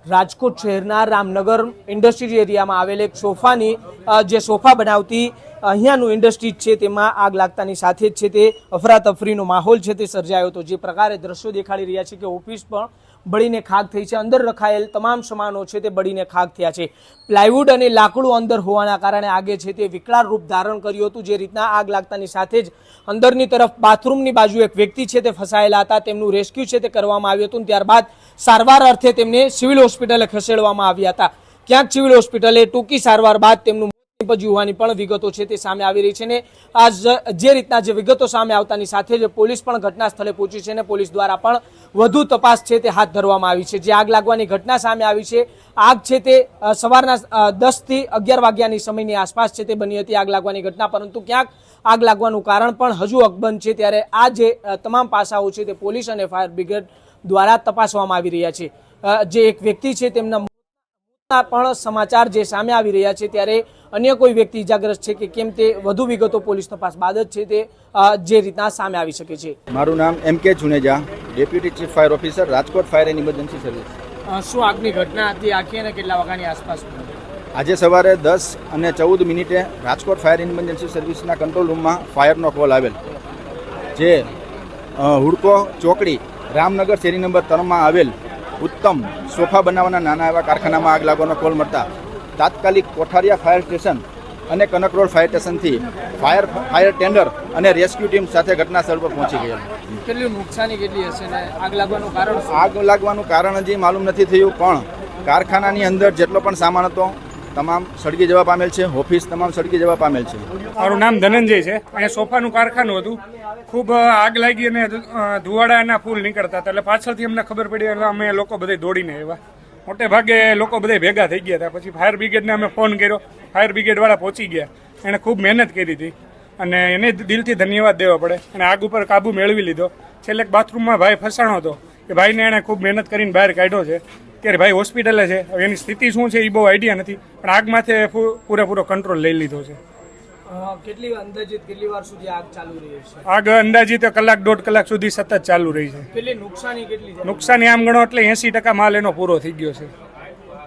રાજકોટ શહેરના રામનગર ઇન્ડસ્ટ્રીઝ એરિયામાં આવેલ એક સોફાની જે સોફા બનાવતી અહીંયાનું ઇન્ડસ્ટ્રીઝ છે તેમાં આગ લાગતાની સાથે જ છે તે અફરાતફરીનો માહોલ છે તે સર્જાયો હતો। જે પ્રકારે દ્રશ્યો દેખાડી રહ્યા છે કે ઓફિસ પણ બળીને ખાક થઈ છે, અંદર રખાયેલ તમામ સામાનો છે તે બળીને ખાક થયા છે। પ્લાયવુડ અને લાકડું અંદર હોવાના કારણે આગે છે તે વિકરાળ રૂપ ધારણ કર્યું હતું। જે રીતના આગ લાગતાની સાથે જ અંદરની તરફ બાથરૂમની બાજુ એક વ્યક્તિ છે તે ફસાયેલા હતા, તેમનું રેસ્ક્યુ છે તે કરવામાં આવ્યું હતું। ત્યારબાદ સારવાર અર્થે તેમને સિવિલ હોસ્પિટલે ખસેડવામાં આવ્યા હતા। ક્યાંક સિવિલ હોસ્પિટલે ટૂંકી સારવાર બાદ તેમનું નિપજ્યું હોવાની પણ વિગતો છે તે સામે આવી રહી છે ને આ જે રીતના જે વિગતો સામે આવતાની સાથે જ પોલીસ પણ ઘટના સ્થળે પહોંચી છે અને પોલીસ દ્વારા પણ વધુ તપાસ છે તે હાથ ધરવામાં આવી છે। જે આગ લાગવાની ઘટના સામે આવી છે, આગ છે તે સવારના 10 થી 11 વાગ્યાની સમયની આસપાસ છે તે બની હતી આગ લાગવાની ઘટના, પરંતુ ક્યાંક આગ લાગવાનું કારણ પણ હજુ અકબંધ છે। ત્યારે આ જે તમામ પાસાઓ છે તે પોલીસ અને ફાયર બ્રિગેડ દ્વારા તપાસવામાં આવી રહ્યા છે। જે એક વ્યક્તિ છે તેમના પણ સમાચાર જે સામે આવી રહ્યા છે, ત્યારે અન્ય કોઈ વ્યક્તિ ઇજાગ્રસ્ત છે કે કેમ તે વધુ વિગતો પોલીસ તપાસ બાદ જ છે તે જે રીતના સામે આવી શકે છે। મારું નામ MK Juneja, deputy chief fire officer, Rajkot fire and emergency service. શું આગની ઘટના હતી આખી અને કેટલા વાગ્યાની આસપાસ? આજે સવારે 10:14 રાજકોટ ફાયર એન્ડ ઇમરજન્સી સર્વિસના કંટ્રોલ રૂમમાં ફાયરનો કોલ આવેલ, જે હુડકો ચોકડી રામનગર શેરી નંબર 3માં આવેલ ઉત્તમ સોફા બનાવવાના નાના એવા કારખાનામાં આગ લાગવાનો કોલ મળતા તાત્કાલિક કોઠારિયા ફાયર સ્ટેશન અને કનક રોડ ફાયર સ્ટેશનથી ફાયર ટેન્ડર અને રેસ્ક્યુ ટીમ સાથે ઘટના સ્થળ પર પહોંચી ગયેલ। કેટલી નુકસાની કેટલી હશે ને આગ લાગવાનું કારણ? આગ લાગવાનું કારણ હજી માલુમ નથી થયું, પણ કારખાનાની અંદર જેટલો પણ સામાન હતો તમામ સળગી જવા પામેલ છે, ઓફિસ તમામ સળગી જવા પામેલ છે। મારું નામ ધનંજય છે। અહીંયા સોફાનું કારખાનું હતું, ખૂબ આગ લાગી અને ધુવાડાના ફૂલ નીકળતા હતા, એટલે પાછળથી અમને ખબર પડી એટલે અમે લોકો બધા દોડીને આવ્યા। મોટે ભાગે લોકો બધા ભેગા થઈ ગયા હતા। પછી ફાયર બ્રિગેડને અમે ફોન કર્યો, ફાયર બ્રિગેડવાળા પહોંચી ગયા, એણે ખૂબ મહેનત કરી હતી અને એને દિલથી ધન્યવાદ દેવા પડે, અને આગ ઉપર કાબુ મેળવી લીધો। છેલ્લે બાથરૂમમાં ભાઈ ફસાણો હતો, કે ભાઈને એણે ખૂબ મહેનત કરીને બહાર કાઢ્યો છે, ત્યારે ભાઈ હોસ્પિટલે છે। હવે એની સ્થિતિ શું છે એ બહુ આઈડિયા નથી, પણ આગ માથે પૂરેપૂરો કંટ્રોલ લઈ લીધો છે। કેટલી વાર સુધી આગ ચાલુ રહી છે? આગ અંદાજિત 1-1.5 કલાક સુધી સતત ચાલુ રહી છે। કેટલી નુકસાની કેટલી? નુકસાની આમ ગણો એટલે 80% માલ એનો પૂરો થઈ ગયો છે,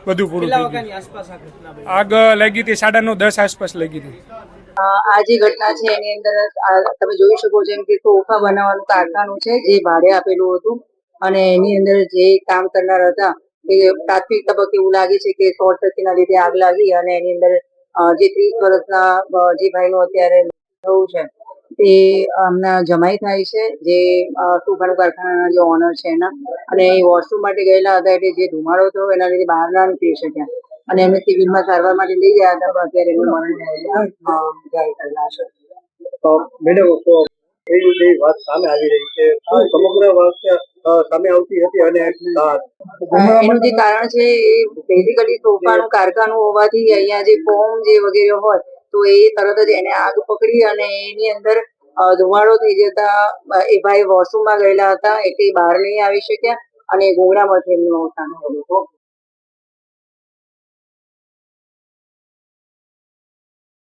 બધું પૂરું થઈ ગયું। આગ લાગી હતી 9:30 આસપાસ લાગી હતી। આ જે ઘટના છે એની અંદર તમે જોઈ શકો છો એમ કે સોફા બનાવવાનું કારખાનું છે જે ભાડે આપેલું હતું, અને એની અંદર જે કામ કરનાર હતા એ પ્રાથમિક તબક્કે એવું લાગે છે કે શોર્ટ સર્કિટના લીધે આગ લાગી, અને એની અંદર જે 30 વર્ષના જે ભાઈનું અત્યારે થયું છે તે આમના જમાઈ થાય છે, જે સોફાનું કારખાનાના જે ઓનર છે એના, અને એ વોશરૂમ માટે ગયેલા હતા એટલે જે ધુમાડો થયો એના લીધે બહાર ના નીકળી શક્યા, અને એમને સિવિલમાં સારવાર માટે લઈ ગયા હતા, પણ અત્યારે એમનું મરણ જાહેર કરેલા છે। મેડમ, એ વાત સામે આવી રહી છે, સમગ્ર વાત સામે આવતી હતી, અને એનું જે કારણ છે એ બેઝિકલી સોફાનું કારખાનું હોવાથી અહીંયા જે ફોમ જે વગેરે હોય તો એ તરત જ એને આગ પકડી અને એની અંદર ધુમાડો થઈ જતા એ ભાઈ વોશરૂમમાં ગયેલા હતા એટલે બહાર નહીં આવી શક્યા, અને ગોંગડામાંથી એમનું અવસાન થયું હતું।